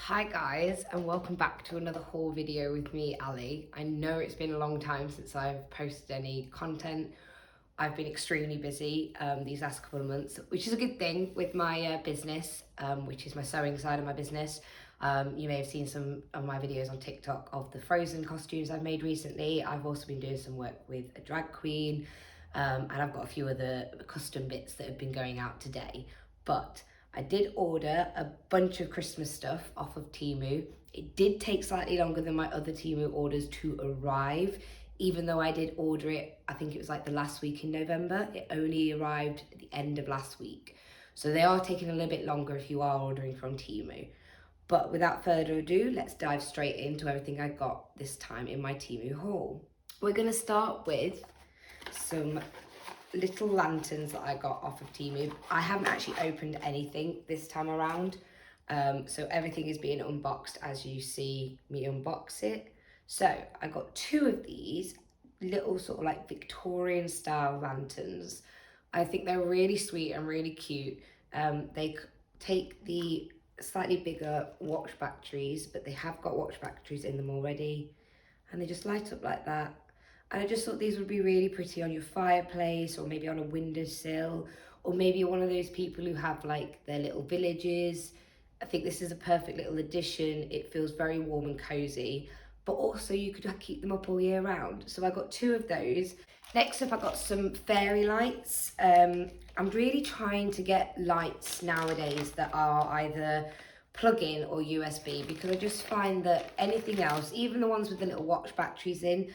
Hi guys, and welcome back to another haul video with me, Ali. I know it's been a long time since I've posted any content. I've been extremely busy these last couple of months, which is a good thing with my business, which is my sewing side of my business. You may have seen some of my videos on TikTok of the Frozen costumes I've made recently. I've also been doing some work with a drag queen, and I've got a few other custom bits that have been going out today. But I did order a bunch of Christmas stuff off of Temu. It did take slightly longer than my other Temu orders to arrive, even though I did order it, I think it was like the last week in November. It only arrived at the end of last week. So they are taking a little bit longer if you are ordering from Temu. But without further ado, let's dive straight into everything I got this time in my Temu haul. We're gonna start with some little lanterns that I got off of Temu. I haven't actually opened anything this time around. So everything is being unboxed as you see me unbox it. So I got two of these little sort of like Victorian style lanterns. I think they're really sweet and really cute. They take the slightly bigger watch batteries, but they have got watch batteries in them already. And they just light up like that. And I just thought these would be really pretty on your fireplace, or maybe on a windowsill, or maybe you're one of those people who have like their little villages. I think this is a perfect little addition. It feels very warm and cozy, but also you could keep them up all year round. So I got two of those. Next up, I got some fairy lights. I'm really trying to get lights nowadays that are either plug-in or USB, because I just find that anything else, even the ones with the little watch batteries in,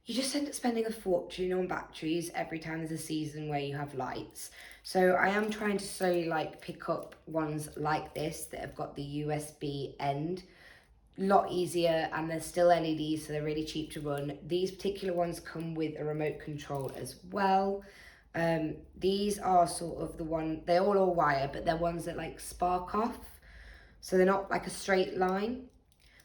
you just end up spending a fortune on batteries every time there's a season where you have lights. So I am trying to slowly like pick up ones like this that have got the USB end. A lot easier, and they're still LEDs, so they're really cheap to run. These particular ones come with a remote control as well. These are sort of the one, they're all wire, but they're ones that like spark off. So they're not like a straight line.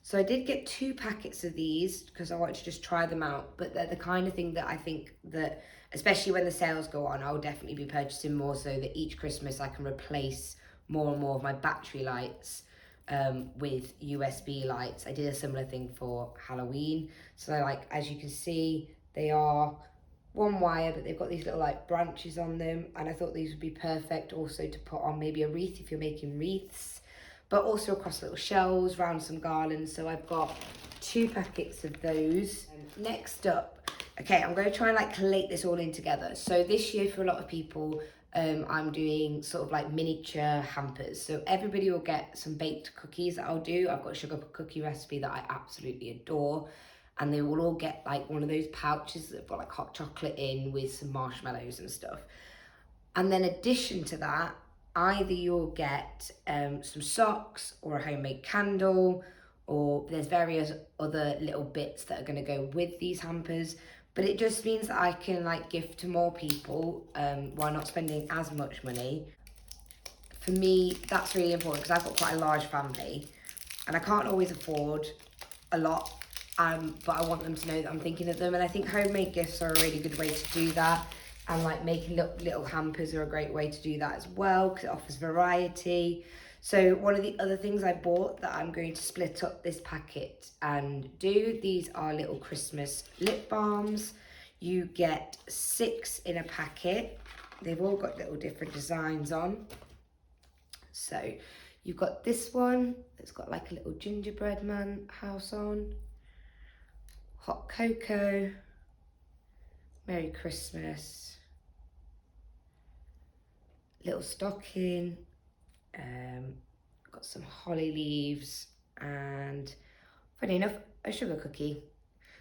So I did get 2 packets of these because I wanted to just try them out, but they're the kind of thing that I think that, especially when the sales go on, I'll definitely be purchasing more, so that each Christmas I can replace more and more of my battery lights with USB lights. I did a similar thing for Halloween. So like, as you can see, they are one wire, but they've got these little like branches on them, and I thought these would be perfect also to put on maybe a wreath if you're making wreaths, but also across little shelves, around some garlands. So I've got 2 packets of those. Next up, okay, I'm going to try and like collate this all in together. So this year for a lot of people, I'm doing sort of like miniature hampers. So everybody will get some baked cookies that I'll do. I've got a sugar cookie recipe that I absolutely adore. And they will all get like one of those pouches that have got like hot chocolate in with some marshmallows and stuff. And then addition to that, either you'll get some socks or a homemade candle, or there's various other little bits that are going to go with these hampers. But it just means that I can like gift to more people while not spending as much money. For me, that's really important because I've got quite a large family and I can't always afford a lot, but I want them to know that I'm thinking of them. And I think homemade gifts are a really good way to do that. And like making little hampers are a great way to do that as well, because it offers variety. So one of the other things I bought that I'm going to split up this packet and do, these are little Christmas lip balms. You get 6 in a packet. They've all got little different designs on. So you've got this one that's got like a little gingerbread man house on, hot cocoa, Merry Christmas, little stocking, got some holly leaves, and funny enough, a sugar cookie.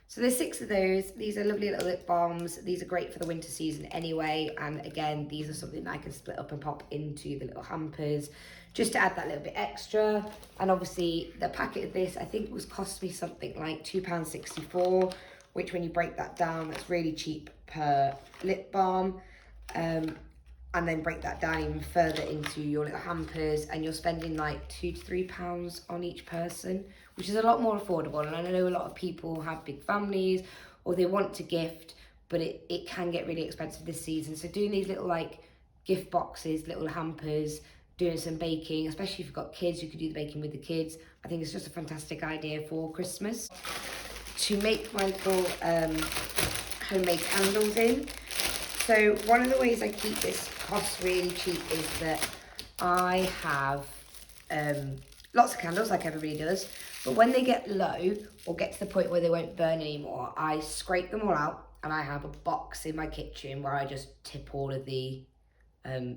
So there's 6 of those. These are lovely little lip balms. These are great for the winter season anyway. And again, these are something that I can split up and pop into the little hampers just to add that little bit extra. And obviously the packet of this, I think was cost me something like £2.64, which when you break that down, that's really cheap per lip balm. And then break that down even further into your little hampers, and you're spending like £2 to £3 on each person, which is a lot more affordable. And I know a lot of people have big families or they want to gift, but it can get really expensive this season. So doing these little like gift boxes, little hampers, doing some baking, especially if you've got kids, you could do the baking with the kids. I think it's just a fantastic idea for Christmas. To make my little homemade candles in. So one of the ways I keep this cost really cheap is that I have lots of candles like everybody does, but when they get low or get to the point where they won't burn anymore, I scrape them all out, and I have a box in my kitchen where I just tip all of the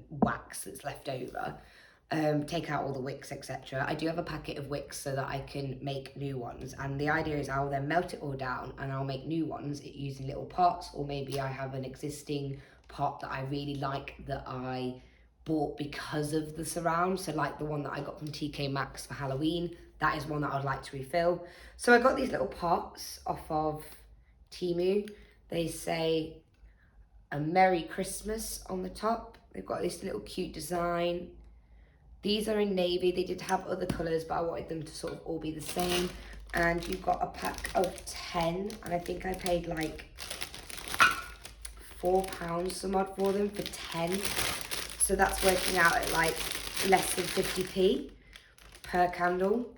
wax that's left over, take out all the wicks, etc. I do have a packet of wicks so that I can make new ones, and the idea is I'll then melt it all down and I'll make new ones using little pots, or maybe I have an existing pot that I really like that I bought because of the surround. So like the one that I got from TK Maxx for Halloween, that is one that I would like to refill. So I got these little pots off of TEMU. They say a Merry Christmas on the top. They've got this little cute design. These are in navy. They did have other colours, but I wanted them to sort of all be the same. And you've got a pack of 10, and I think I paid like £4 some odd for them for 10. So that's working out at like less than 50p per candle.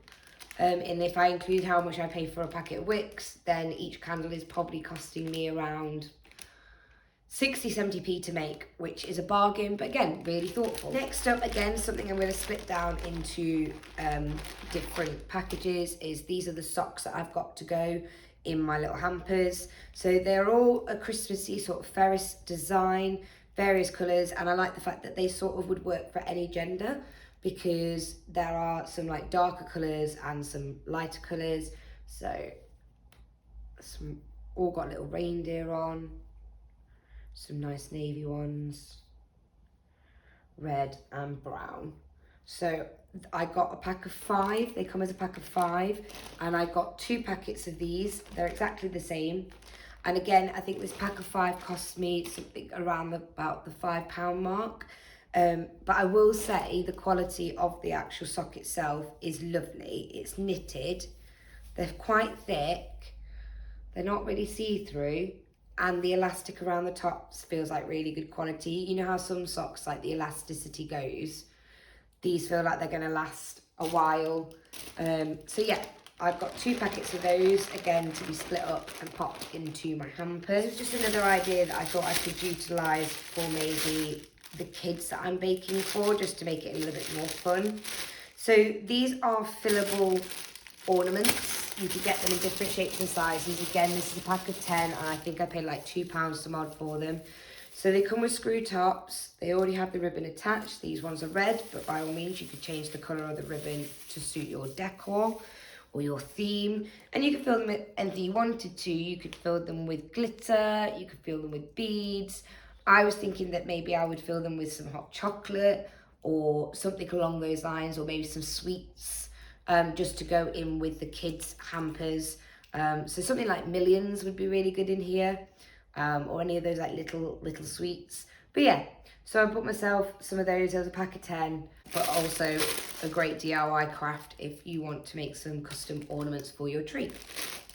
And if I include how much I pay for a packet of wicks, then each candle is probably costing me around 60-70p to make, which is a bargain, but again, really thoughtful. Next up, again, something I'm going to split down into different packages is these are the socks that I've got to go in my little hampers. So they're all a Christmassy sort of Ferris design, various colours, and I like the fact that they sort of would work for any gender, because there are some like darker colours and some lighter colours. So some all got little reindeer on, some nice navy ones, red and brown. So I got a pack of 5. They come as a pack of 5, and I got 2 packets of these. They're exactly the same. And again, I think this pack of 5 cost me something around about the £5 mark. But I will say the quality of the actual sock itself is lovely. It's knitted. They're quite thick. They're not really see-through. And the elastic around the tops feels like really good quality. You know how some socks, like the elasticity goes? These feel like they're going to last a while. So yeah, I've got 2 packets of those, again, to be split up and popped into my hampers. Just another idea that I thought I could utilise for maybe the kids that I'm baking for, just to make it a little bit more fun. So these are fillable ornaments. You could get them in different shapes and sizes. Again, this is a pack of 10, and I think I paid like £2 some odd for them. So they come with screw tops. They already have the ribbon attached. These ones are red, but by all means, you could change the colour of the ribbon to suit your decor or your theme. And you could fill them with anything you wanted to. You could fill them with glitter. You could fill them with beads. I was thinking that maybe I would fill them with some hot chocolate or something along those lines, or maybe some sweets, just to go in with the kids' hampers. So something like Millions would be really good in here, or any of those like little sweets. But yeah, so I bought myself some of those. There was a pack of 10, but also a great DIY craft if you want to make some custom ornaments for your tree.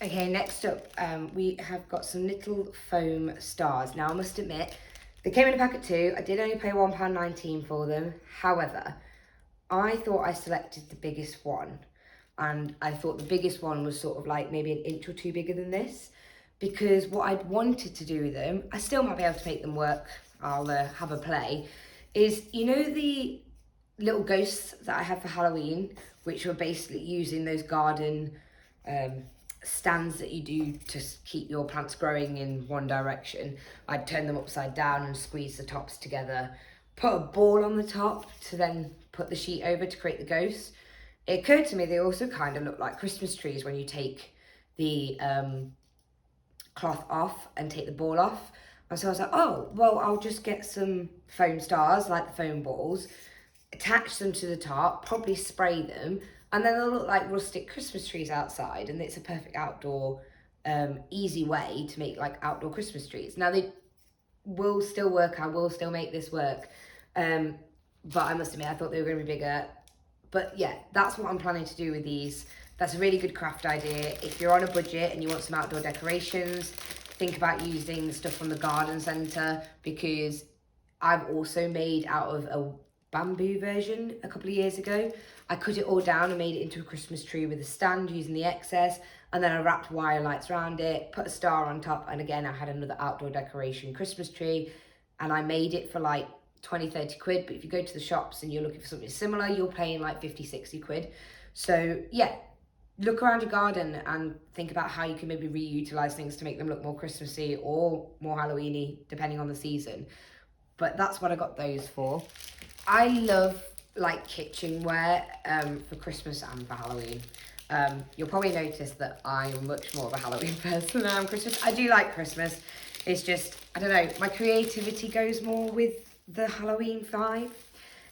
Okay, next up, we have got some little foam stars. Now, I must admit, they came in a pack of 2. I did only pay £1.19 for them. However, I thought I selected the biggest one, and I thought the biggest one was sort of like maybe an inch or 2 bigger than this, because what I'd wanted to do with them, I still might be able to make them work, I'll have a play, is, you know, the little ghosts that I have for Halloween, which were basically using those garden stands that you do to keep your plants growing in one direction. I'd turn them upside down and squeeze the tops together, put a ball on the top to then put the sheet over to create the ghosts. It occurred to me they also kind of look like Christmas trees when you take the cloth off and take the ball off. And so I was like, oh, well, I'll just get some foam stars, like the foam balls, attach them to the top, probably spray them, and then they'll look like rustic Christmas trees outside, and it's a perfect outdoor, easy way to make like outdoor Christmas trees. Now, they will still work, I will still make this work, but I must admit, I thought they were going to be bigger. But yeah, that's what I'm planning to do with these. That's a really good craft idea. If you're on a budget and you want some outdoor decorations, think about using stuff from the garden centre, because I've also made out of a bamboo version a couple of years ago. I cut it all down and made it into a Christmas tree with a stand using the excess, and then I wrapped wire lights around it, put a star on top, and again I had another outdoor decoration Christmas tree, and I made it for like 20-30 quid. But if you go to the shops and you're looking for something similar, you're paying like 50-60 quid. So yeah, look around your garden and think about how you can maybe reutilize things to make them look more Christmassy or more Halloweeny, depending on the season. But that's what I got those for. I love like kitchenware for Christmas and for Halloween. You'll probably notice that I'm much more of a Halloween person than I am Christmas. I do like Christmas. It's just, I don't know, my creativity goes more with the Halloween vibe.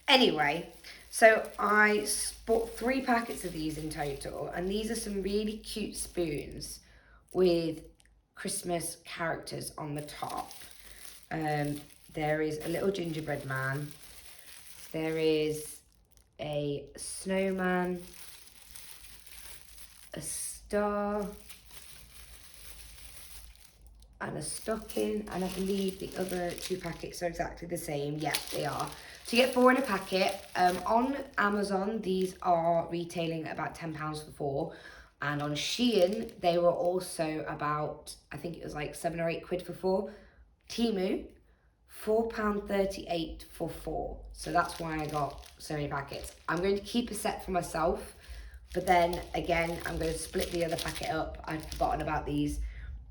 Anyway, so I bought 3 packets of these in total, and these are some really cute spoons with Christmas characters on the top. There is a little gingerbread man. There is a snowman, a star, and a stocking, and I believe the other 2 packets are exactly the same. Yeah, they are. So you get 4 in a packet. On Amazon, these are retailing at about £10 for 4. And on Shein, they were also about, I think it was like 7 or 8 quid for 4. TEMU, £4.38 for 4. So that's why I got so many packets. I'm going to keep a set for myself, but then again, I'm going to split the other packet up. I'd forgotten about these.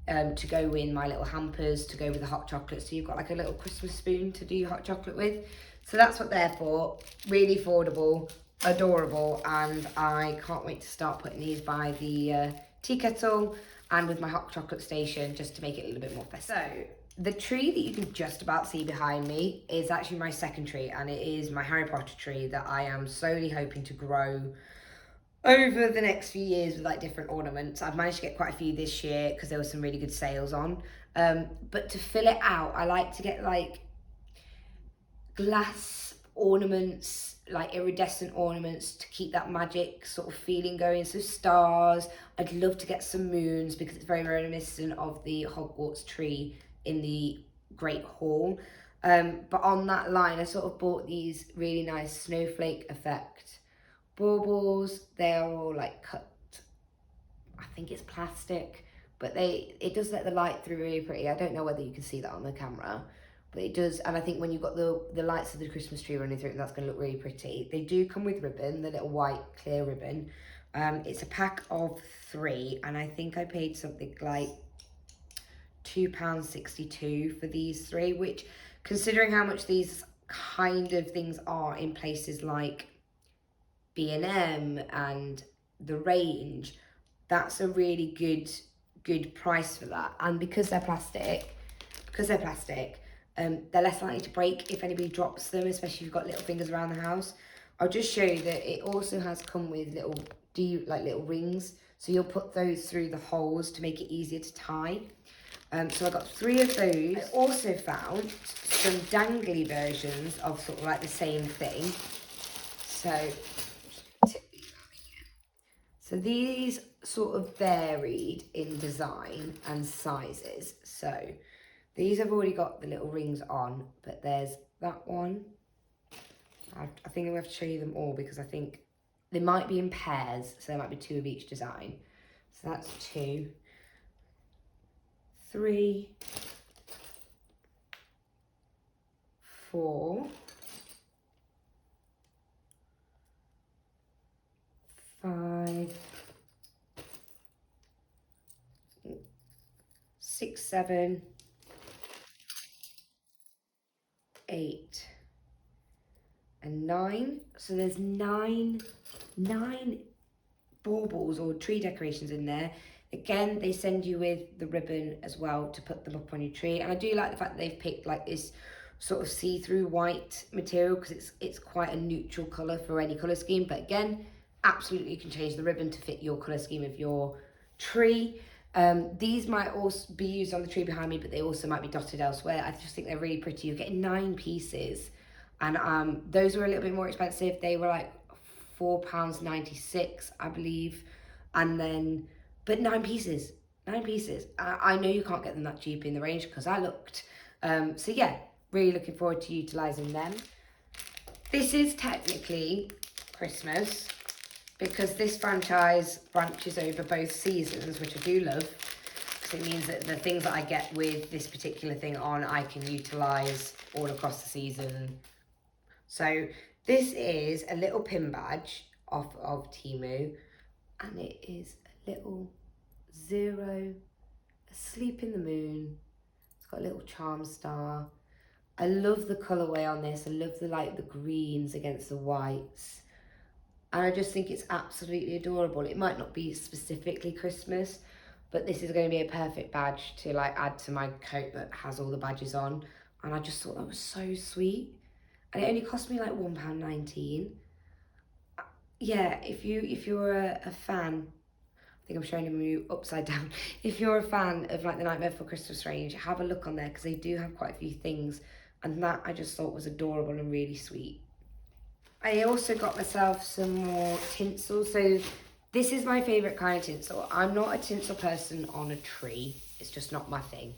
To go in my little hampers, to go with the hot chocolate. So you've got like a little Christmas spoon to do your hot chocolate with. So that's what they're for. Really affordable, adorable, and I can't wait to start putting these by the tea kettle and with my hot chocolate station, just to make it a little bit more festive. So the tree that you can just about see behind me is actually my second tree, and it is my Harry Potter tree that I am slowly hoping to grow over the next few years with like different ornaments. I've managed to get quite a few this year because there were some really good sales on. But to fill it out, I like to get like glass ornaments, like iridescent ornaments, to keep that magic sort of feeling going. So stars. I'd love to get some moons because it's very reminiscent of the Hogwarts tree in the Great Hall. But on that line, I sort of bought these really nice snowflake effect baubles. They're all like cut, I think it's plastic, but it does let the light through really pretty. I don't know whether you can see that on the camera, but it does. And I think when you've got the lights of the Christmas tree running through it, that's going to look really pretty. They do come with ribbon, the little white clear ribbon. It's a pack of 3, and I think I paid something like £2.62 for these 3, which, considering how much these kind of things are in places like B&M and the Range, that's a really good price for that. And because they're plastic, they're less likely to break if anybody drops them, especially if you've got little fingers around the house. I'll just show you that it also has come with little rings, so you'll put those through the holes to make it easier to tie. So I got 3 of those. I also found some dangly versions of sort of like the same thing. So these sort of varied in design and sizes. So these have already got the little rings on, but there's that one. I think I'm going to have to show you them all because I think they might be in pairs, so there might be 2 of each design. So that's 2, 3, 4, 5, 6, 7, 8, and 9. So there's nine baubles or tree decorations in there. Again, they send you with the ribbon as well to put them up on your tree. And I do like the fact that they've picked like this sort of see-through white material because it's quite a neutral colour for any colour scheme. But again, absolutely you can change the ribbon to fit your colour scheme of your tree. These might also be used on the tree behind me, but they also might be dotted elsewhere. I just think they're really pretty. You're getting 9 pieces, and those were a little bit more expensive. They were like £4.96, I believe, and then but 9 pieces. I know you can't get them that cheap in the Range because I looked. So yeah, really looking forward to utilising them. This is technically Christmas because this franchise branches over both seasons, which I do love, because it means that the things that I get with this particular thing on, I can utilise all across the season. So this is a little pin badge off of TEMU, and it is a little zero asleep in the moon. It's got a little charm star. I love the colourway on this. I love the greens against the whites. And I just think it's absolutely adorable. It might not be specifically Christmas, but this is going to be a perfect badge to add to my coat that has all the badges on. And I just thought that was so sweet. And it only cost me like £1.19. Yeah, if you're a fan, I think I'm showing you upside down. If you're a fan of like the Nightmare Before Christmas range, have a look on there because they do have quite a few things. And that I just thought was adorable and really sweet. I also got myself some more tinsel. So this is my favourite kind of tinsel. I'm not a tinsel person on a tree. It's just not my thing.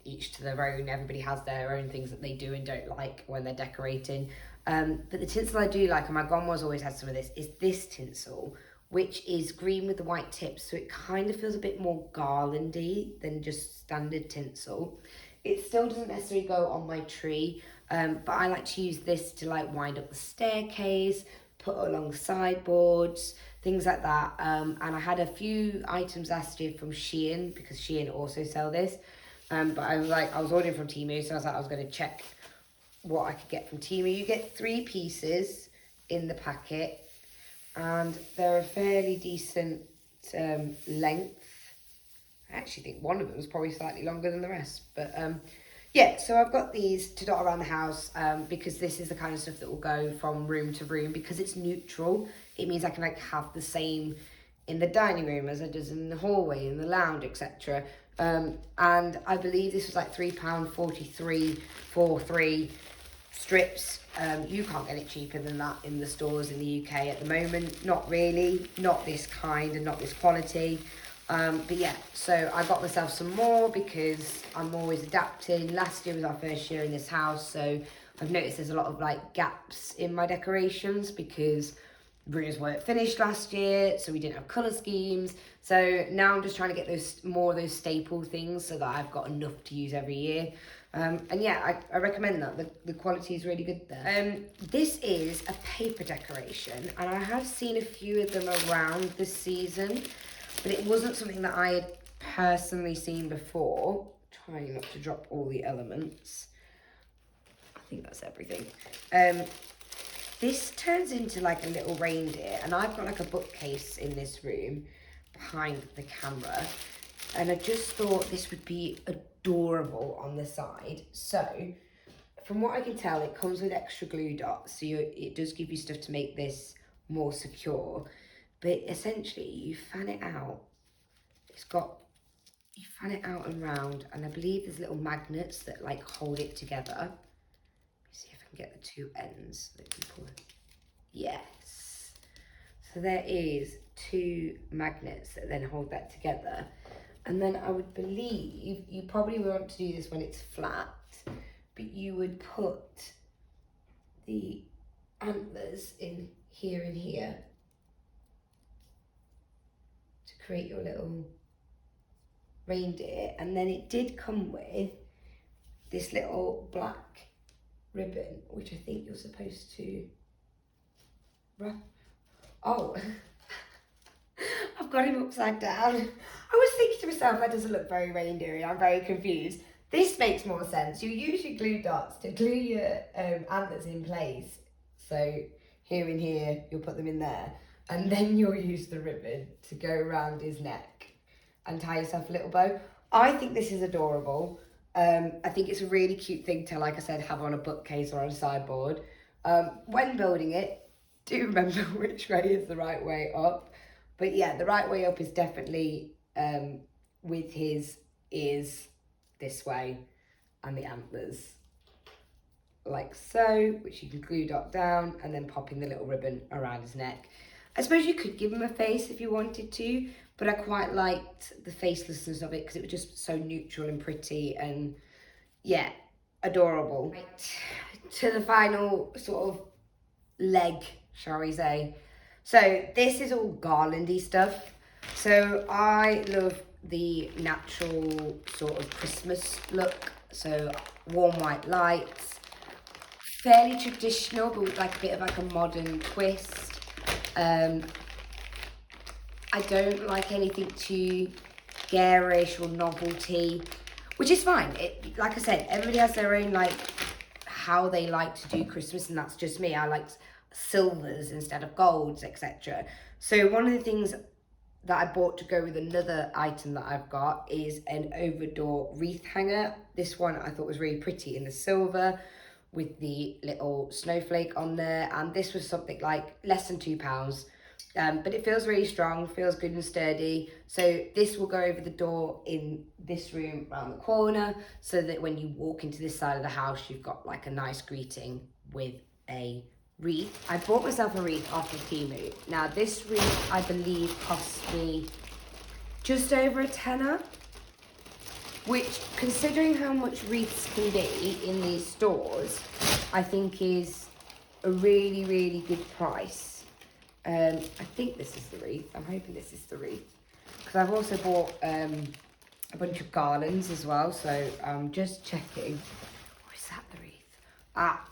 Each to their own. Everybody has their own things that they do and don't like when they're decorating. But the tinsel I do like, and my grandma's always had some of this, is this tinsel, which is green with the white tips. So it kind of feels a bit more garlandy than just standard tinsel. It still doesn't necessarily go on my tree, but I like to use this to like wind up the staircase, put along the sideboards, things like that. And I had a few items last year from Shein, because Shein also sell this. But I was ordering from TEMU, so I was going to check what I could get from TEMU. You get 3 pieces in the packet, and they're a fairly decent length. I actually think one of them is probably slightly longer than the rest, but yeah, so I've got these to dot around the house because this is the kind of stuff that will go from room to room. Because it's neutral, it means I can like have the same in the dining room as it does in the hallway, in the lounge, etc. And I believe this was like £3.43 for 3 strips. You can't get it cheaper than that in the stores in the UK at the moment. Not really, not this kind and not this quality. But yeah, so I got myself some more because I'm always adapting. Last year was our first year in this house, so I've noticed there's a lot of like gaps in my decorations because rooms weren't finished last year, so we didn't have colour schemes. So now I'm just trying to get more of those staple things so that I've got enough to use every year. And yeah, I recommend that. The quality is really good there. This is a paper decoration, and I have seen a few of them around this season, but it wasn't something that I had personally seen before. Trying not to drop all the elements. I think that's everything. This turns into like a little reindeer, and I've got like a bookcase in this room behind the camera, and I just thought this would be adorable on the side. So from what I can tell, it comes with extra glue dots, so it does give you stuff to make this more secure. But essentially, you fan it out. You fan it out and round, and I believe there's little magnets that like hold it together. Let me see if I can get the 2 ends that you pull. Yes. So there is 2 magnets that then hold that together. And then I would believe you probably want to do this when it's flat, but you would put the antlers in here and here to create your little reindeer. And then it did come with this little black ribbon, which I think you're supposed to wrap. Oh, I've got him upside down. I was thinking to myself, that doesn't look very reindeer-y. I'm very confused. This makes more sense. You use your glue dots to glue your antlers in place. So here and here, you'll put them in there. And then you'll use the ribbon to go around his neck and tie yourself a little bow. I think this is adorable. I think it's a really cute thing to, like I said, have on a bookcase or on a sideboard. When building it, do remember which way is the right way up. But yeah, the right way up is definitely with his ears this way and the antlers like so, which you can glue dot down and then pop in the little ribbon around his neck. I suppose you could give him a face if you wanted to, but I quite liked the facelessness of it because it was just so neutral and pretty and yeah, adorable. Right, to the final sort of leg, shall we say. So this is all garlandy stuff. So I love the natural sort of Christmas look. So warm white lights, fairly traditional, but with like a bit of like a modern twist. I don't like anything too garish or novelty, which is fine. Like I said, everybody has their own like how they like to do Christmas, and that's just me. I like silvers instead of golds, etc. So one of the things that I bought to go with another item that I've got is an over-door wreath hanger. This one I thought was really pretty in the silver with the little snowflake on there, and this was something like less than £2. But it feels really strong, feels good and sturdy. So this will go over the door in this room around the corner, so that when you walk into this side of the house, you've got like a nice greeting with a wreath. I bought myself a wreath off of TEMU. Now this wreath, I believe, cost me just over a tenner, which, considering how much wreaths can be in these stores, I think is a really, really good price. I think this is the wreath. I'm hoping this is the wreath, because I've also bought a bunch of garlands as well. So I'm just checking. Or is that the wreath? Ah,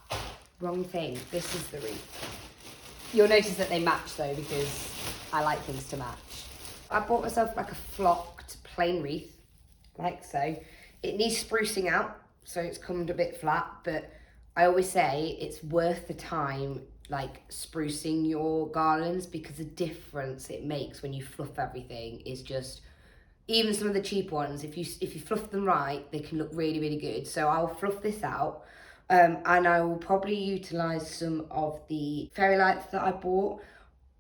wrong thing. This is the wreath. You'll notice that they match though, because I like things to match. I bought myself like a flocked plain wreath, like so. It needs sprucing out, so it's come a bit flat, but I always say it's worth the time, like sprucing your garlands, because the difference it makes when you fluff everything is just, even some of the cheap ones, if you fluff them right, they can look really, really good. So I'll fluff this out, and I will probably utilize some of the fairy lights that I bought.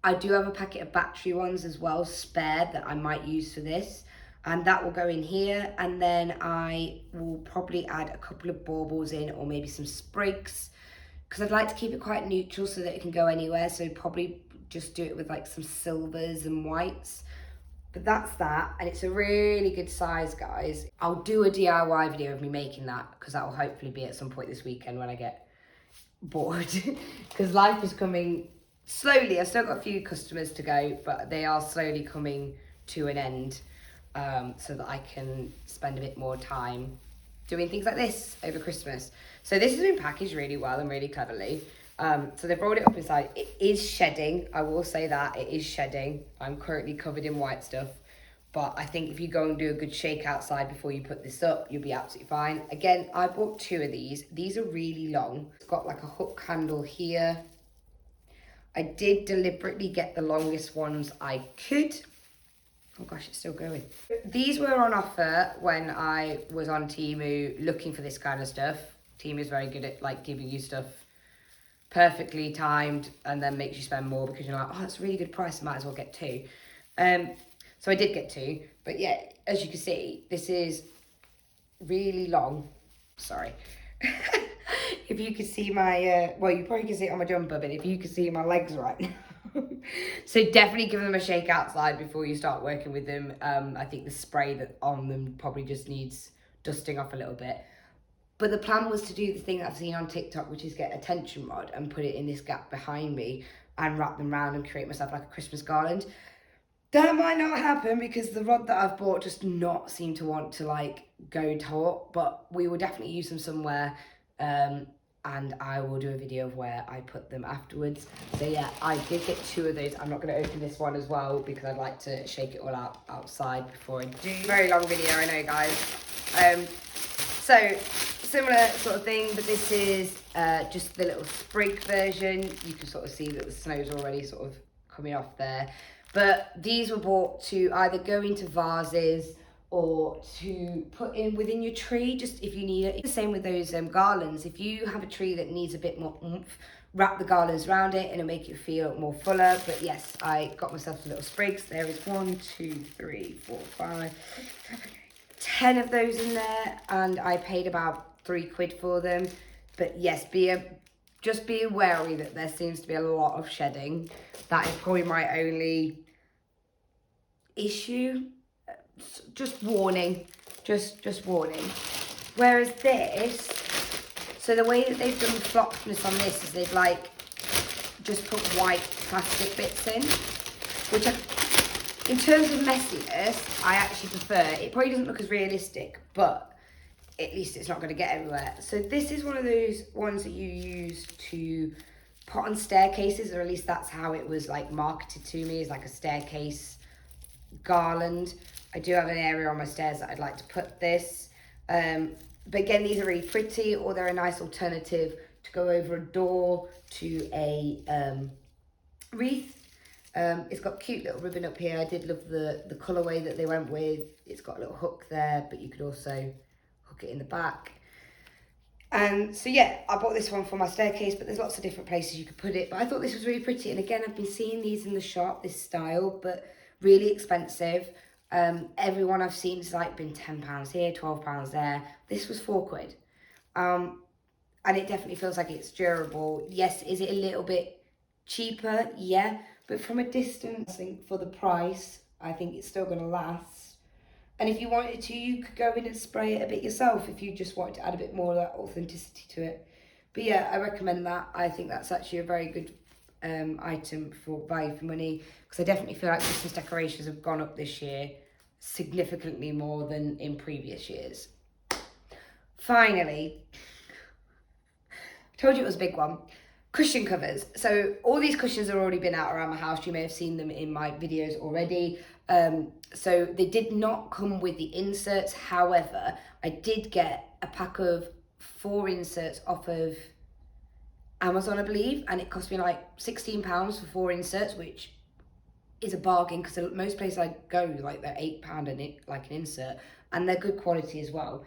I do have a packet of battery ones as well spare that I might use for this, and that will go in here. And then I will probably add a couple of baubles in, or maybe some sprigs, because I'd like to keep it quite neutral so that it can go anywhere. So probably just do it with like some silvers and whites. But that's that, and it's a really good size, guys. I'll do a DIY video of me making that, because that will hopefully be at some point this weekend when I get bored, because life is coming slowly. I've still got a few customers to go, but they are slowly coming to an end, so that I can spend a bit more time doing things like this over Christmas. So this has been packaged really well and really cleverly. So they've rolled it up inside. It is shedding, I will say that, it is shedding. I'm currently covered in white stuff, but I think if you go and do a good shake outside before you put this up, you'll be absolutely fine. Again, I bought 2 of these. These are really long. It's got like a hook handle here. I did deliberately get the longest ones I could. Oh gosh, it's still going. These were on offer when I was on Temu looking for this kind of stuff. Temu is very good at like giving you stuff perfectly timed, and then makes you spend more, because you're like, oh, that's a really good price, I might as well get 2. So I did get 2, but yeah, as you can see, this is really long. Sorry. If you could see my, well, you probably can see it on my jumper, but if you could see my legs right now. So definitely give them a shake outside before you start working with them. I think the spray that on them probably just needs dusting off a little bit. But the plan was to do the thing that I've seen on TikTok, which is get a tension rod and put it in this gap behind me and wrap them around and create myself like a Christmas garland. That might not happen, because the rod that I've bought does not seem to want to like go taut, but we will definitely use them somewhere, and I will do a video of where I put them afterwards. So yeah, I did get 2 of those. I'm not going to open this one as well, because I'd like to shake it all out outside before I do. Very long video, I know, guys. So similar sort of thing, but this is just the little sprig version. You can sort of see that the snow's already sort of coming off there. But these were bought to either go into vases or to put in within your tree, just if you need it. It's the same with those garlands. If you have a tree that needs a bit more oomph, wrap the garlands around it and it'll make it feel more fuller. But yes, I got myself a little sprigs. There is 1, 2, 3, 4, 5, 10 of those in there, and I paid about £3 for them. But yes, just be wary that there seems to be a lot of shedding. That is probably my only issue. Just warning, just warning. Whereas this, So the way that they've done the floppiness on this is they've like just put white plastic bits in, which in terms of messiness, I actually prefer. It probably doesn't look as realistic, but at least it's not going to get everywhere. So this is one of those ones that you use to put on staircases, or at least that's how it was like marketed to me, as like a staircase garland. I do have an area on my stairs that I'd like to put this. But again, these are really pretty, or they're a nice alternative to go over a door to a wreath. It's got cute little ribbon up here. I did love the colourway that they went with. It's got a little hook there, but you could also hook it in the back. And so yeah, I bought this one for my staircase, but there's lots of different places you could put it. But I thought this was really pretty. And again, I've been seeing these in the shop, this style, but really expensive. Everyone I've seen has like been £10 here, £12 there. This was £4. And it definitely feels like it's durable. Yes, is it a little bit cheaper? Yeah, but from a distance, I think for the price, I think it's still gonna last. And if you wanted to, you could go in and spray it a bit yourself if you just wanted to add a bit more of that authenticity to it. But yeah, I recommend that. I think that's actually a very good item for value for money, because I definitely feel like Christmas decorations have gone up this year significantly more than in previous years. Finally, I told you it was a big one. Cushion covers. So all these cushions have already been out around my house. You may have seen them in my videos already. So they did not come with the inserts. However, I did get a pack of 4 inserts off of Amazon, I believe, and it cost me like £16 for 4 inserts, which is a bargain, because most places I go, like, they're £8 in it, like an insert, and they're good quality as well.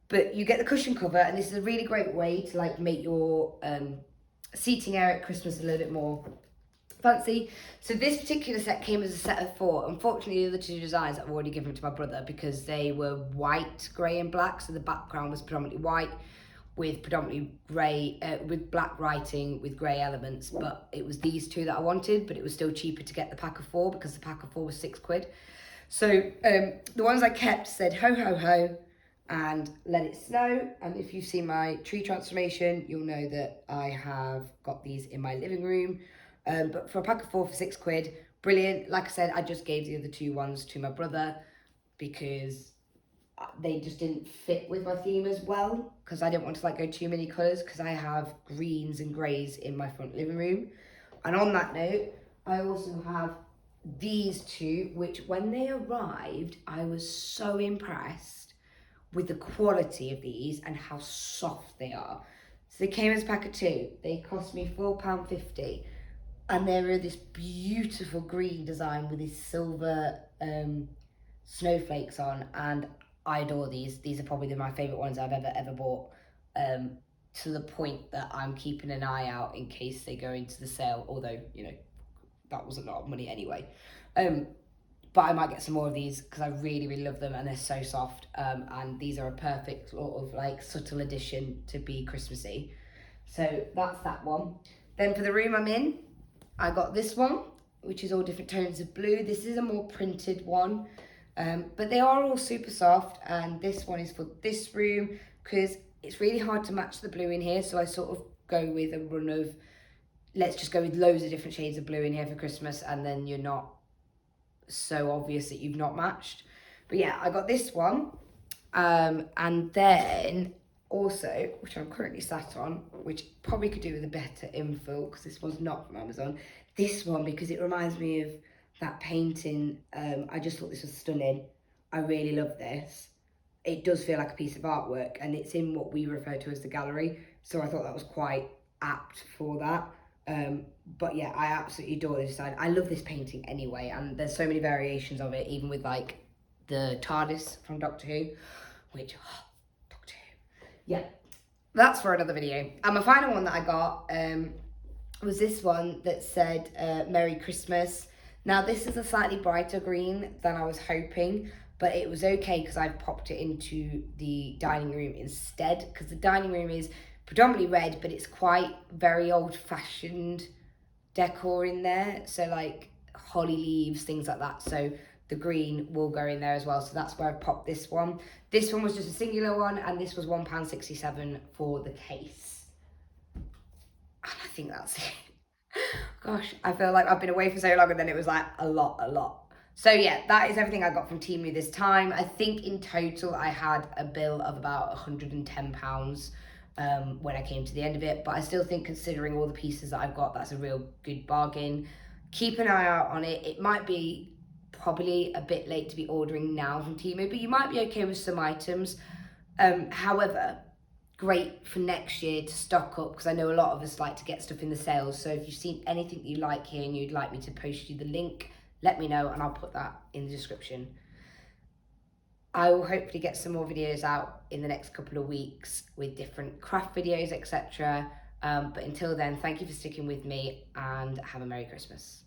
But you get the cushion cover, and this is a really great way to like make your seating area at Christmas a little bit more fancy. So this particular set came as a set of 4. Unfortunately, the other 2 designs I've already given to my brother because they were white, grey and black. So the background was predominantly white with predominantly grey, with black writing with grey elements. But it was these 2 that I wanted, but it was still cheaper to get the pack of 4 because the pack of 4 was £6. So the ones I kept said ho ho ho and let it snow. And if you've seen my tree transformation, you'll know that I have got these in my living room. But for a pack of 4 for £6, brilliant. Like I said, I just gave the other 2 ones to my brother because they just didn't fit with my theme as well, because I didn't want to like go too many colours, because I have greens and greys in my front living room. And on that note, I also have these 2, which when they arrived, I was so impressed with the quality of these and how soft they are. So they came as a pack of 2. They cost me £4.50. And they're this beautiful green design with these silver snowflakes on, and I adore these. These are probably my favourite ones I've ever bought, to the point that I'm keeping an eye out in case they go into the sale, although, you know, that was a lot of money anyway. But I might get some more of these because I really, really love them, and they're so soft, and these are a perfect sort of like subtle addition to be Christmassy. So that's that one. Then for the room I'm in, I got this one, which is all different tones of blue. This is a more printed one, but they are all super soft. And this one is for this room because it's really hard to match the blue in here. So I sort of go with a run of, let's just go with loads of different shades of blue in here for Christmas, and then you're not so obvious that you've not matched. But yeah, I got this one. And then also, which I'm currently sat on, which probably could do with a better info because this was not from Amazon. This one, because it reminds me of that painting. I just thought this was stunning. I really love this. It does feel like a piece of artwork, and it's in what we refer to as the gallery. So I thought that was quite apt for that. But yeah, I absolutely adore this design. I love this painting anyway, and there's so many variations of it, even with like the TARDIS from Doctor Who, which, Doctor Who. Yeah, that's for another video. And my final one that I got was this one that said Merry Christmas. Now this is a slightly brighter green than I was hoping, but it was okay because I popped it into the dining room instead, because the dining room is predominantly red, but it's quite very old-fashioned decor in there. So like holly leaves, things like that. So the green will go in there as well. So that's where I've popped this one. This one was just a singular one, and this was £1.67 for the case. And I think that's it. Gosh, I feel like I've been away for so long, and then it was like a lot. So yeah, that is everything I got from TEMU this time. I think in total I had a bill of about £110 when I came to the end of it. But I still think, considering all the pieces that I've got, that's a real good bargain. Keep an eye out on it. It might be probably a bit late to be ordering now from TEMU, but you might be okay with some items. However, great for next year to stock up, because I know a lot of us like to get stuff in the sales. So if you've seen anything that you like here and you'd like me to post you the link, let me know and I'll put that in the description. I will hopefully get some more videos out in the next couple of weeks with different craft videos, etc. But until then, thank you for sticking with me and have a Merry Christmas.